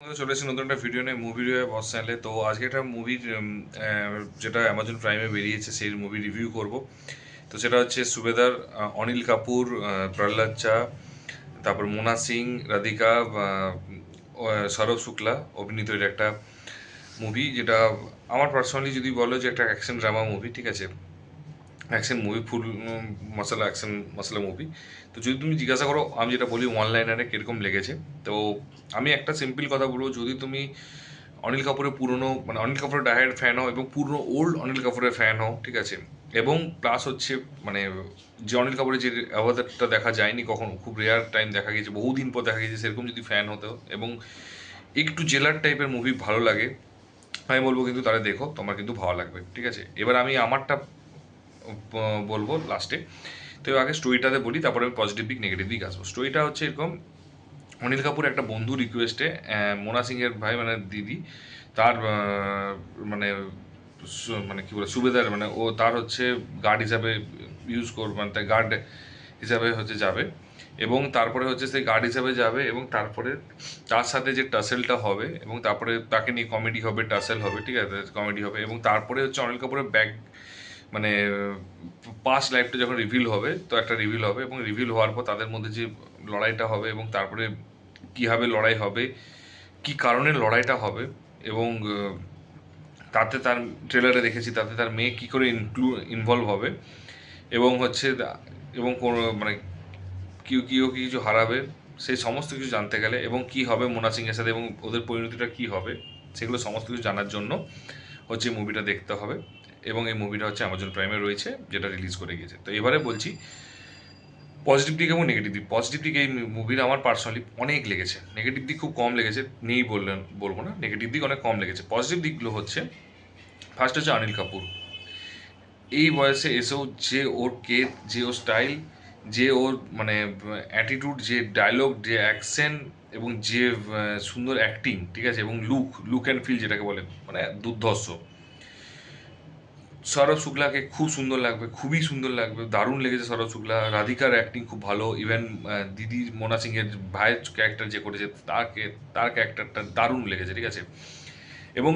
চলে এসেছি নতুন একটা ভিডিও নিয়ে মুভি রিভিউ বস চ্যানেলে। তো আজকে একটা মুভির যেটা অ্যামাজন প্রাইমে বেরিয়েছে সেই মুভি রিভিউ করব। তো সেটা হচ্ছে সুবেদার, অনিল কাপুর, প্রহ্লাদ চা, তারপর মোনা সিং, রাধিকা, সৌরভ শুক্লা অভিনীত এটা একটা মুভি, যেটা আমার পার্সোনালি যদি বলো যে একটা অ্যাকশন ড্রামা মুভি, ঠিক আছে, অ্যাকশন মুভি, ফুল মশলা অ্যাকশন মশলা মুভি। তো যদি তুমি জিজ্ঞাসা করো আমি যেটা বলি ওয়ান লাইনারে কীরকম লেগেছে, তো আমি একটা সিম্পল কথা বলবো। যদি তুমি অনিল কাপুরের পুরনো মানে অনিল কাপুরের ডায়ার্ড ফ্যান হও এবং পুরনো ওল্ড অনিল কাপুরের ফ্যান হও, ঠিক আছে, এবং প্লাস হচ্ছে মানে যে অনিল কাপুরের যে অবতারটা দেখা যায়নি কখনো, খুব রেয়ার টাইম দেখা গেছে, বহুদিন পর দেখা গেছে, সেরকম যদি ফ্যান হতো এবং একটু জেলার টাইপের মুভি ভালো লাগে, আমি বলবো কিন্তু তাহলে দেখো, তোমার কিন্তু ভালো লাগবে, ঠিক আছে। এবার আমি আমারটা বলবো লাস্টে। তো আগে স্টোরিটাতে বলি, তারপরে আমি পজিটিভ দিক নেগেটিভ দিক আসবো। স্টোরিটা হচ্ছে এরকম: অনিল কাপুর একটা বন্ধু রিকোয়েস্টে মোনা সিংয়ের ভাই মানে দিদি, তার মানে মানে কী বলে সুবেদার, মানে ও তার হচ্ছে গার্ড হিসাবে ইউজ করবে, মানে তার গার্ড হিসাবে হচ্ছে যাবে, এবং তারপরে হচ্ছে সেই গার্ড হিসাবে যাবে, এবং তারপরে তার সাথে যে টাসেলটা হবে, এবং তারপরে তাকে নিয়ে কমেডি হবে, টাসেল হবে, ঠিক আছে, কমেডি হবে, এবং তারপরে হচ্ছে অনিল কাপুরের ব্যাক মানে পাস্ট লাইফটা যখন রিভিল হবে, তো একটা রিভিল হবে, এবং রিভিল হওয়ার পর তাদের মধ্যে যে লড়াইটা হবে, এবং তারপরে কীভাবে লড়াই হবে, কী কারণে লড়াইটা হবে, এবং তাতে তার ট্রেলারে দেখেছি তাতে তার মেয়ে কী করে ইনভলভ হবে, এবং হচ্ছে এবং কোনো মানে কেউ কিছু হারাবে, সেই সমস্ত কিছু জানতে গেলে, এবং কি হবে মোনা সিংয়ের সাথে এবং ওদের পরিণতিটা কী হবে, সেগুলো সমস্ত কিছু জানার জন্য হচ্ছে মুভিটা দেখতে হবে। এবং এই মুভিটা হচ্ছে অ্যামাজন প্রাইমে রয়েছে, যেটা রিলিজ করে গিয়েছে। তো এবারে বলছি পজিটিভ দিক এবং নেগেটিভ দিক। পজিটিভ দিক এই মুভির আমার পার্সোনালি অনেক লেগেছে, নেগেটিভ দিক খুব কম লেগেছে, নেই বলবো না, নেগেটিভ দিক অনেক কম লেগেছে। পজিটিভ দিকগুলো হচ্ছে, ফার্স্ট হচ্ছে অনিল কাপুর। এই বয়সে এসেও যে ওর কেত, যে ওর স্টাইল, যে ওর মানে অ্যাটিটিউড, যে ডায়লগ, যে অ্যাকশন, এবং যে সুন্দর অ্যাক্টিং, ঠিক আছে, এবং লুক অ্যান্ড ফিল যেটাকে বলে, মানে দুর্ধর্ষ। সৌরভ শুক্লাকে খুব সুন্দর লাগবে, খুবই সুন্দর লাগবে, দারুণ লেগেছে সৌরভ শুক্লা। রাধিকার অ্যাক্টিং খুব ভালো, ইভেন দিদি মোনা সিংয়ের ভাইয়ের ক্যারেক্টার যে করেছে তার ক্যারেক্টারটা দারুণ লেগেছে, ঠিক আছে। এবং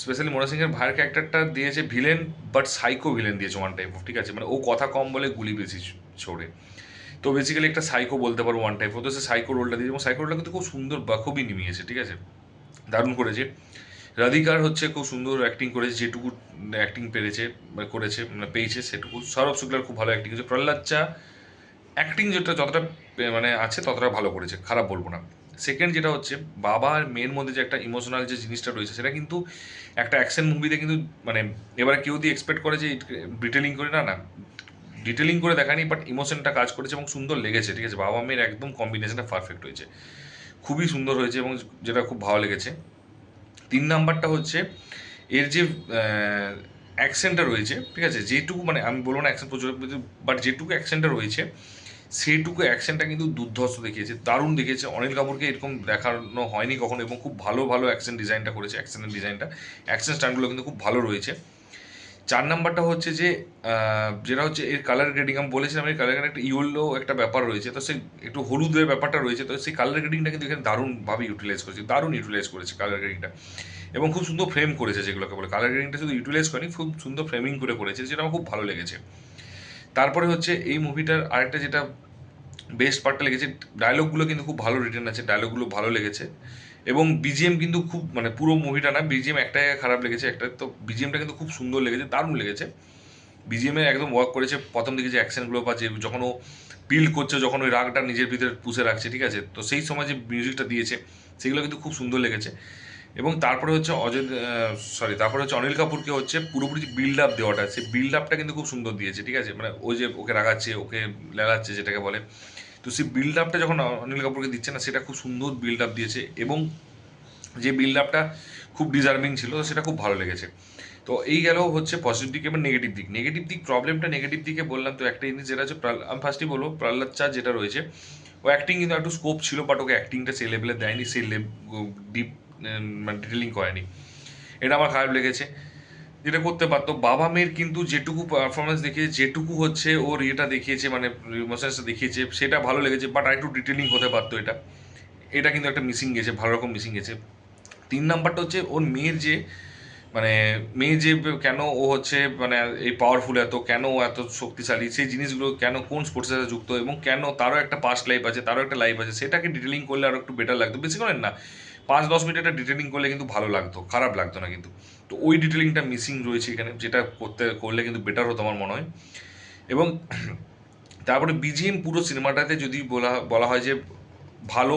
স্পেশালি মোনা সিংয়ের ভাইয়ের ক্যারেক্টারটা দিয়েছে ভিলেন, বাট সাইকো ভিলেন দিয়েছে ওয়ান টাইপ অফ, ঠিক আছে, মানে ও কথা কম বলে গুলি বেশি ছোড়ে। তো বেসিক্যালি একটা সাইকো বলতে পারো ওয়ান টাইপ, ও তো সে সাইকো রোলটা দিয়েছে, এবং সাইকো রোলটা কিন্তু খুব সুন্দর বা খুবই নিমিয়েছে, ঠিক আছে, দারুণ করেছে। রাধিকার হচ্ছে খুব সুন্দর অ্যাক্টিং করেছে, যেটুকু অ্যাক্টিং পেরেছে করেছে মানে পেয়েছে সেটুকু। সৌরভ শুক্লার খুব ভালো অ্যাক্টিং হয়েছে। প্রহ্লাদ চা অ্যাক্টিং যেটা যতটা মানে আছে ততটা ভালো করেছে, খারাপ বলবো না। সেকেন্ড যেটা হচ্ছে, বাবা আর মেয়ের মধ্যে যে একটা ইমোশনাল যে জিনিসটা রয়েছে, সেটা কিন্তু একটা অ্যাকশন মুভিতে কিন্তু মানে এবারে কেউ যদি এক্সপেক্ট করে যে ডিটেলিং করে, না না, ডিটেলিং করে দেখানি, বাট ইমোশনটা কাজ করেছে এবং সুন্দর লেগেছে, ঠিক আছে। বাবা মেয়ের একদম কম্বিনেশনটা পারফেক্ট হয়েছে, খুবই সুন্দর হয়েছে, এবং যেটা খুব ভালো লেগেছে। তিন নাম্বারটা হচ্ছে এর যে অ্যাকশনটা রয়েছে, ঠিক আছে, যেটুকু মানে আমি বলবো না অ্যাকশন প্রচুর, বাট যেটুকু অ্যাকশনটা রয়েছে সেইটুকু অ্যাকশনটা কিন্তু দুর্ধর্ষ দেখিয়েছে, দারুণ দেখিয়েছে। অনিল কাপুরকে এরকম দেখানো হয়নি কখনো, এবং খুব ভালো ভালো অ্যাকশন ডিজাইনটা করেছে, অ্যাকশনের ডিজাইনটা, অ্যাকশন স্টান্টগুলো কিন্তু খুব ভালো রয়েছে। চার নাম্বারটা হচ্ছে যে যেটা হচ্ছে এর কালার গ্রেডিং, আমি বলেছিলাম এর কালার গ্রেডিং একটা ইয়েলো একটা ব্যাপার রয়েছে, তো সেই একটু হলুদের ব্যাপারটা রয়েছে, তো সেই কালার গ্রেডিংটা কিন্তু এখানে দারুণভাবে ইউটিলাইজ করেছে, দারুণ ইউটিলাইজ করেছে কালার গ্রেডিংটা, এবং খুব সুন্দর ফ্রেম করেছে, যেগুলোকে বলে কালার গ্রেডিংটা শুধু ইউটিলাইজ করেনি, খুব সুন্দর ফ্রেমিং করেছে, যেটা আমার খুব ভালো লেগেছে। তারপরে হচ্ছে এই মুভিটার আরেকটা যেটা বেস্ট পার্টটা লেগেছে, ডায়লগগুলো কিন্তু খুব ভালো রিটার্ন আছে, ডায়লগগুলো ভালো লেগেছে, এবং বিজিএম কিন্তু খুব মানে পুরো মুভিটা না, বিজিএম একটা খারাপ লেগেছে একটা, তো বিজিএমটা কিন্তু খুব সুন্দর লেগেছে, দারুণ লেগেছে। বিজিএমে একদম ওয়ার্ক করেছে, প্রথম দিকে যে অ্যাকশনগুলো বা যে যখন ও বিল্ড করছে, যখন ওই রাগটা নিজের ভিতরে পুষে রাখছে, ঠিক আছে, তো সেই সময় যে মিউজিকটা দিয়েছে সেগুলো কিন্তু খুব সুন্দর লেগেছে। এবং তারপরে হচ্ছে তারপরে হচ্ছে অনিল কাপুরকে হচ্ছে পুরোপুরি যে বিল্ড আপ দেওয়াটা, সেই বিল্ড আপটা কিন্তু খুব সুন্দর দিয়েছে, ঠিক আছে, মানে ওই যে ওকে রাগাচ্ছে, ওকে লেলাচ্ছে যেটাকে বলে, তো সেই বিল্ড আপটা যখন অনিল কাপুরকে দিচ্ছে না, সেটা খুব সুন্দর বিল্ড আপ দিয়েছে, এবং যে বিল্ড আপটা খুব ডিজার্ভিং ছিল, সেটা খুব ভালো লেগেছে। তো এই গেল হচ্ছে পজিটিভ দিক এবং নেগেটিভ দিক। প্রবলেমটা নেগেটিভ দিকে বললাম, তো একটা জিনিস যেটা হচ্ছে আমি ফার্স্টই বলবো প্রহ্লাদ চা যেটা রয়েছে, ও অ্যাক্টিং কিন্তু একটু স্কোপ ছিল, বাট ওকে অ্যাক্টিংটা সেই লেভেলে দেয়নি, সেই ডিপ মানে ডিটেলিং করেনি, এটা আমার খারাপ লেগেছে। যেটা করতে পারতো, বাবা মেয়ের কিন্তু যেটুকু পারফরমেন্স দেখিয়েছে, যেটুকু হচ্ছে ওর ইয়েটা দেখিয়েছে, মানে ইমোশনসটা দেখিয়েছে, সেটা ভালো লেগেছে, বাট আর একটু ডিটেলিং হতে পারতো এটা, এটা কিন্তু একটা মিসিং গেছে, ভালো রকম মিসিং গেছে। তিন নাম্বারটা হচ্ছে ওর মেয়ের যে মানে মেয়ে যে কেন ও হচ্ছে মানে এই পাওয়ারফুল, এত কেন ও এত শক্তিশালী, সেই জিনিসগুলো কেন, কোন স্পোর্টসের সাথে যুক্ত, এবং কেন তারও একটা পাস্ট লাইফ আছে, তারও একটা লাইফ আছে, সেটাকে ডিটেলিং করলে আরও একটু বেটার লাগতো। বেশি করেন না, 5-10 মিনিট একটা ডিটেলিং করলে কিন্তু ভালো লাগতো, খারাপ লাগতো না কিন্তু। তো ওই ডিটেলিংটা মিসিং রয়েছে এখানে, যেটা করলে কিন্তু বেটার হতো আমার মনে হয়। এবং তারপরে বিজিএম পুরো সিনেমাটাতে যদি বলা বলা হয় যে ভালো,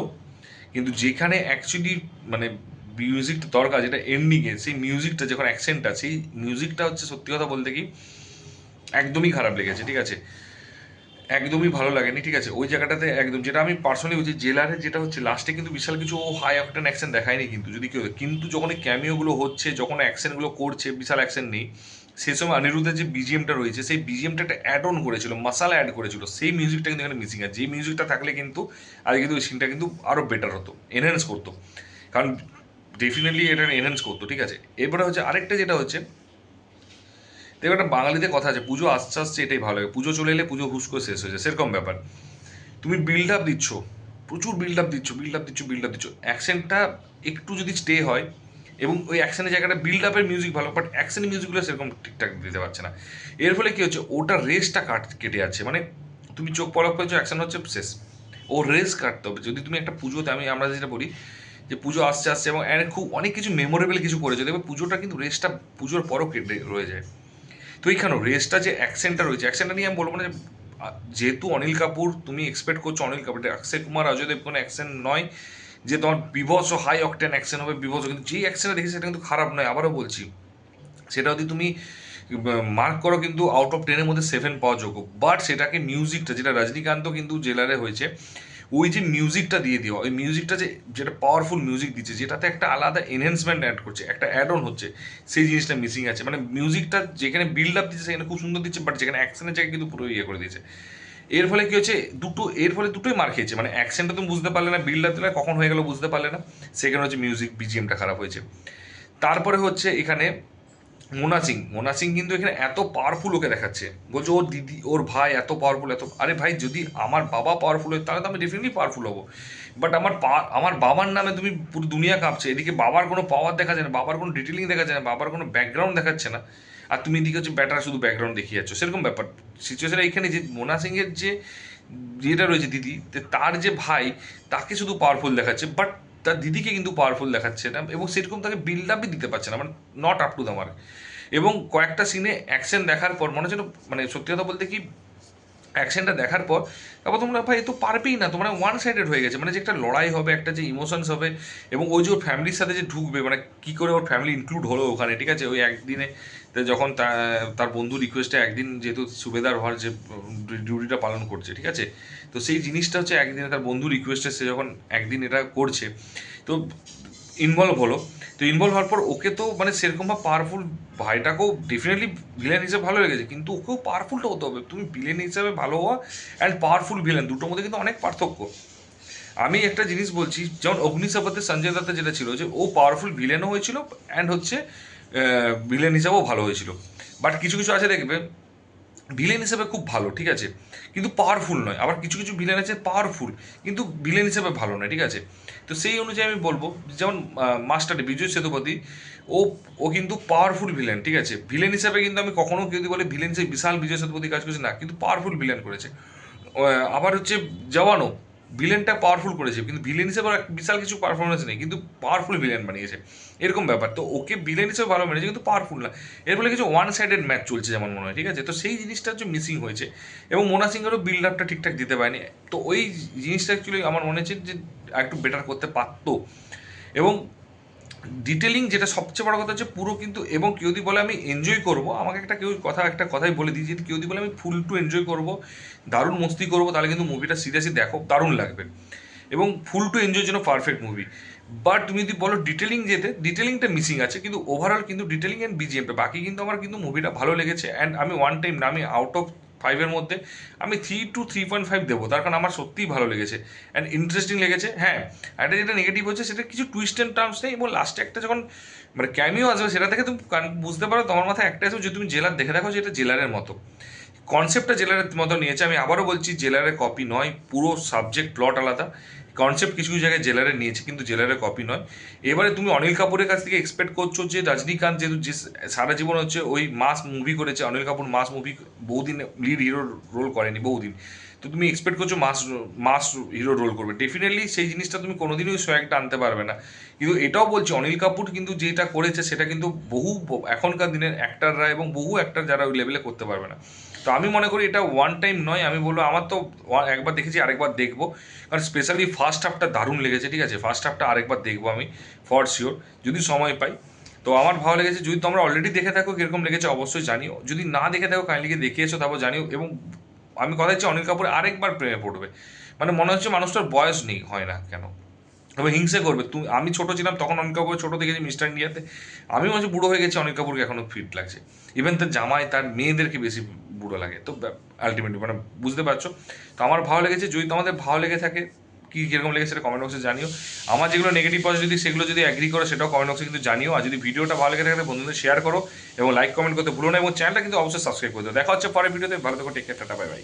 কিন্তু যেখানে অ্যাকচুয়ালি মানে মিউজিকটা দরকার, যেটা এন্ডিংয়ে সেই মিউজিকটা যখন অ্যাকসেন্টটা, সেই মিউজিকটা হচ্ছে সত্যি কথা বলতে কি একদমই খারাপ লেগেছে, ঠিক আছে, একদমই ভালো লাগেনি, ঠিক আছে। ওই জায়গাটাতে একদম, যেটা আমি পার্সোনালি বলছি, জেলারে যেটা হচ্ছে লাস্টে কিন্তু বিশাল কিছু ও হাই অক্টেন অ্যাকশন দেখায়নি কিন্তু, যদি কেউ, কিন্তু যখন এই ক্যামিওগুলো হচ্ছে, যখন অ্যাকশনগুলো করছে, বিশাল অ্যাকশন নেই, সেই সময় অনিরুদ্ধের যে বিজিএমটা রয়েছে, সেই বিজিএমটা একটা অ্যাড অন করেছিল, মশালা অ্যাড করেছিল, সেই মিউজিকটা কিন্তু এখানে মিসিং আছে। যে মিউজিকটা থাকলে কিন্তু আজ কিন্তু ওই সিনটা কিন্তু আরও বেটার হতো, এনহ্যান্স করতো, কারণ ডেফিনেটলি এটা এনহ্যান্স করতো, ঠিক আছে। এরপরে হচ্ছে আরেকটা যেটা হচ্ছে, দেখো একটা বাঙালিদের কথা আছে, পুজো আসতে আসছে এটাই ভালো লাগে, পুজো চলে এলে পুজো হুস করে শেষ হয়ে যায়, সেরকম ব্যাপার। তুমি বিল্ড আপ দিচ্ছ, প্রচুর বিল্ড আপ দিচ্ছ, বিল্ড আপ দিচ্ছ, বিল্ড আপ দিচ্ছ, অ্যাকশনটা একটু যদি স্টে হয়, এবং ওই অ্যাকশনের জায়গাটা বিল্ড আপের মিউজিক ভালো, বাট অ্যাকশনের মিউজিকগুলো সেরকম ঠিকঠাক দিতে পারছে না। এর ফলে কী হচ্ছে, ওটা রেসটা কেটে যাচ্ছে, মানে তুমি চোখ পলক পেয়েছো, অ্যাকশন হচ্ছে, শেষ। ও রেস কাটতে হবে। যদি তুমি একটা পুজোতে, আমরা যেটা বলি যে পুজো আসছে আসছে এবং খুব অনেক কিছু মেমোরেবল কিছু করেছে, দেখবে পুজোটা কিন্তু রেসটা পুজোর পরও কেটে রয়ে যায়। তো এইখানেও রেসটা যে অ্যাকসেন্টটা রয়েছে, অ্যাকসেন্টটা নিয়ে আমি বলবো না যে যেহেতু অনিল কাপুর, তুমি এক্সপেক্ট করছো অনিল কাপুর, অক্ষয় কুমার, অজয় দেবগন অ্যাকশন নয় যে তোমার বিভৎস হাই অকটেন অ্যাকশন হবে, বিভৎস, কিন্তু যেই অ্যাকশনটা দেখেছি সেটা কিন্তু খারাপ নয়, আবারও বলছি, সেটা যদি তুমি মার্ক করো কিন্তু আউট অফ 10-এর মধ্যে 7 পাওয়ার যোগ্য। বাট সেটাকে মিউজিকটা, যেটা রজনীকান্ত কিন্তু জেলারে হয়েছে, ওই যে মিউজিকটা দিয়ে দেওয়া, ওই মিউজিকটা যে যেটা পাওয়ারফুল মিউজিক দিচ্ছে, যেটাতে একটা আলাদা এনহ্যান্সমেন্ট অ্যাড করছে, একটা অ্যাড অন হচ্ছে, সেই জিনিসটা মিসিং আছে। মানে মিউজিকটা যেখানে বিল্ড আপ দিচ্ছে সেখানে খুব সুন্দর দিচ্ছে, বাট যেখানে অ্যাকশনের জায়গায় কিন্তু পুরো ইয়ে করে দিয়েছে। এর ফলে কী হচ্ছে, এর ফলে দুটোই মার খেয়েছে, মানে অ্যাকশনটা তুমি বুঝতে পারলে না, বিল্ড আপ দিলে কখন হয়ে গেল বুঝতে পারলে না, সেখানে হচ্ছে মিউজিক বিজিএমটা খারাপ হয়েছে। তারপরে হচ্ছে এখানে মোনা সিং কিন্তু এখানে এত পাওয়ারফুল ওকে দেখাচ্ছে, বলছে ওর দিদি, ওর ভাই এত পাওয়ারফুল, এত, আরে ভাই যদি আমার বাবা পাওয়ারফুল হয় তাহলে তো আমি ডেফিনেটলি পাওয়ারফুল হবো। বাট আমার বাবার নামে তুমি পুরো দুনিয়া কাঁপছে, এদিকে বাবার কোনো পাওয়ার দেখা যায় না, বাবার কোনো ডিটেলিং দেখা যায় না, বাবার কোনো ব্যাকগ্রাউন্ড দেখাচ্ছে না, আর তুমি এদিকে হচ্ছে ব্যাটার শুধু ব্যাকগ্রাউন্ড দেখিয়ে যাচ্ছ, সেরকম ব্যাপার সিচুয়েশন এইখানে। যে মোনা সিংয়ের যে যেটা রয়েছে দিদি, তার যে ভাই, তাকে শুধু পাওয়ারফুল দেখাচ্ছে, বাট তার দিদিকে কিন্তু পাওয়ারফুল দেখাচ্ছে না, এবং সেরকম তাকে বিল্ড আপই দিতে পারছে না, মানে not up to the mark. এবং কয়েকটা সিনে অ্যাকশন দেখার পর মনে হচ্ছে, মানে সত্যি কথা বলতে কি, অ্যাকশনটা দেখার পর তারপর তোমরা ভাই এ তো পারবেই না, তোমরা ওয়ান সাইডেড হয়ে গেছে, মানে যে একটা লড়াই হবে, একটা যে ইমোশনস হবে, এবং ওই যে ওর ফ্যামিলির সাথে যে ঢুকবে, মানে কী করে ওর ফ্যামিলি ইনক্লুড হলো ওখানে, ঠিক আছে, ওই একদিনে যখন তার বন্ধু রিকোয়েস্টে একদিন যেহেতু সুবেদার হওয়ার যে ডিউটিটা পালন করছে, ঠিক আছে, তো সেই জিনিসটা হচ্ছে একদিনে তার বন্ধু রিকোয়েস্টে সে যখন একদিন এটা করছে, তো ইনভলভ হলো। তো ইনভলভ হওয়ার পর ওকে তো মানে সেরকমভাবে পাওয়ারফুল, ভাইটাকেও ডেফিনেটলি ভিলেন হিসেবে ভালো লেগেছে, কিন্তু ওকেও পাওয়ারফুলটা হতে হবে। তুমি ভিলেন হিসাবে ভালো হওয়া অ্যান্ড পাওয়ারফুল ভিলেন, দুটোর মধ্যে কিন্তু অনেক পার্থক্য। আমি একটা জিনিস বলছি, যেমন অগ্নিশপথে সঞ্জয় দত্ত যেটা ছিল, যে ও পাওয়ারফুল ভিলেনও হয়েছিল অ্যান্ড হচ্ছে ভিলেন হিসাবেও ভালো হয়েছিল। বাট কিছু কিছু আছে দেখবে ভিলেন হিসেবে খুব ভালো, ঠিক আছে, কিন্তু পাওয়ারফুল নয়। আবার কিছু কিছু ভিলেন আছে পাওয়ারফুল কিন্তু ভিলেন হিসেবে ভালো নয়, ঠিক আছে। তো সেই অনুযায়ী আমি বলবো, যেমন মাস্টারে বিজয় সেতুপতি, ও ও কিন্তু পাওয়ারফুল ভিলেন, ঠিক আছে, ভিলেন হিসেবে কিন্তু আমি কখনো যদি বলে ভিলেন হিসেবে বিশাল বিজয় সেতুপতি কাজ করছে না, কিন্তু পাওয়ারফুল ভিলেন করেছে। আবার হচ্ছে জওয়ানও ভিলেনটা পাওয়ারফুল করেছে, কিন্তু ভিলেন হিসেবে বিশাল কিছু পারফরমেন্স নেই, কিন্তু পাওয়ারফুল ভিলেন বানিয়েছে, এরকম ব্যাপার। তো ওকে ভিলেন হিসেবে ভালো মেনেছে, কিন্তু পাওয়ারফুল না। এর ফলে কিছু ওয়ান সাইডেড ম্যাচ চলছে যেমন মনে হয়, ঠিক আছে। তো সেই জিনিসটা হচ্ছে মিসিং হয়েছে, এবং মোনা সিংয়েরও বিল্ড আপটা ঠিকঠাক দিতে পারেনি। তো ওই জিনিসটা অ্যাকচুয়ালি আমার মনে হচ্ছে যে একটু বেটার করতে পারতো। এবং ডিটেলিং যেটা সবচেয়ে বড় কথা হচ্ছে পুরো কিন্তু, এবং কেউ যদি বলে আমি এনজয় করবো, আমাকে একটা কথাই বলে দিই, যদি কেউ যদি বলে আমি ফুল টু এনজয় করবো, দারুণ মস্তি করবো, তাহলে কিন্তু মুভিটা সিরিয়াসলি দেখো, দারুণ লাগবে, এবং ফুল টু এনজয়ের জন্য পারফেক্ট মুভি। বাট তুমি যদি বলো ডিটেলিং যেতে, ডিটেলিংটা মিসিং আছে, কিন্তু ওভারঅল কিন্তু ডিটেলিং অ্যান্ড বিজিএমটা বাকি কিন্তু আমার কিন্তু মুভিটা ভালো লেগেছে। অ্যান্ড আমি ওয়ান টাইম না, আমি আউট অফ 5-এর মধ্যে আমি 3 to 3.5 দেবো, তার কারণ আমার সত্যিই ভালো লেগেছে অ্যান্ড ইন্টারেস্টিং লেগেছে। হ্যাঁ, একটা যেটা নেগেটিভ হচ্ছে, সেটা কিছু টুইস্ট অ্যান্ড টার্মস নেই, এবং লাস্টে একটা যখন মানে ক্যামিও আসবে, সেটা থেকে তুমি বুঝতে পারো, তোমার মাথায় একটা আসবে যে তুমি জেলার দেখে দেখো যে এটা জেলারের মতো, কনসেপ্টটা জেলারের মতো নিয়েছে। আমি আবারও বলছি, জেলারের কপি নয়, পুরো সাবজেক্ট প্লট আলাদা, কনসেপ্ট কিছু কিছু জায়গায় জেলারে নিয়েছে, কিন্তু জেলারের কপি নয়। এবারে তুমি অনিল কাপুরের কাছ থেকে এক্সপেক্ট করছো যে রজনীকান্ত যেহেতু যে সারা জীবন হচ্ছে ওই মাস মুভি করেছে, অনিল কাপুর মাস মুভি বহুদিন লিড হিরো রোল করেনি বহুদিন, তো তুমি এক্সপেক্ট করছো মাস মাস হিরো রোল করবে, ডেফিনেটলি সেই জিনিসটা তুমি কোনোদিনই সোয়াগটা আনতে পারবে না। কিন্তু এটাও বলছি অনিল কাপুর কিন্তু যেটা করেছে সেটা কিন্তু এখনকার দিনের অ্যাক্টাররা এবং বহু অ্যাক্টার যারা ওই লেভেলে করতে পারবে না। তো আমি মনে করি এটা ওয়ান টাইম নয়, আমি বলবো আমার তো একবার দেখেছি আরেকবার দেখবো, কারণ স্পেশালি ফার্স্ট হাফটা দারুণ লেগেছে, ঠিক আছে, ফার্স্ট হাফটা আরেকবার দেখবো আমি ফর শিওর যদি সময় পাই। তো আমার ভালো লেগেছে, যদি তোমরা অলরেডি দেখে থাকো কীরকম লেগেছে অবশ্যই জানিও, যদি না দেখে থাকো কাইন্ডলি গিয়ে দেখে এসো, তারপর জানিও। এবং আমি কথা হচ্ছে অনিল কাপুর আরেকবার প্রেমে পড়বে, মানে মনে হচ্ছে মানুষটার বয়স নেই, হয় না কেন, তবে হিংসে করবে। তুমি, আমি ছোট ছিলাম তখন অনিল কাপুর ছোট দেখেছি মিস্টার ইন্ডিয়াতে, আমি মনে হচ্ছে বুড়ো হয়ে গেছি, অনিল কাপুরকে এখনো ফিট লাগছে, ইভেন তার জামাই তার মেয়েদেরকে বেশি বুড়ো লাগে। তো আলটিমেটলি মানে বুঝতে পারছো। তো আমার ভালো লেগেছে, যদি তোমাদের ভালো লেগে থাকে কি কীরকম লেগেছে সেটা কমেন্ট বক্সে জানিও। আমার যেগুলো নেগেটিভ পজিটিভ সেগুলো যদি অ্যাগ্রি করো সেটাও কমেন্ট বক্সে কিন্তু জানিও। আর যদি ভিডিওটা ভালো লেগে থাকে বন্ধুদের শেয়ার করো এবং লাইক কমেন্ট করতে ভুলো না, এবং চ্যানেলটা কিন্তু অবশ্যই সাবস্ক্রাইব করে দাও। দেখা হচ্ছে পরের ভিডিওতে, ভালো থেকো, take care, tata, bye by.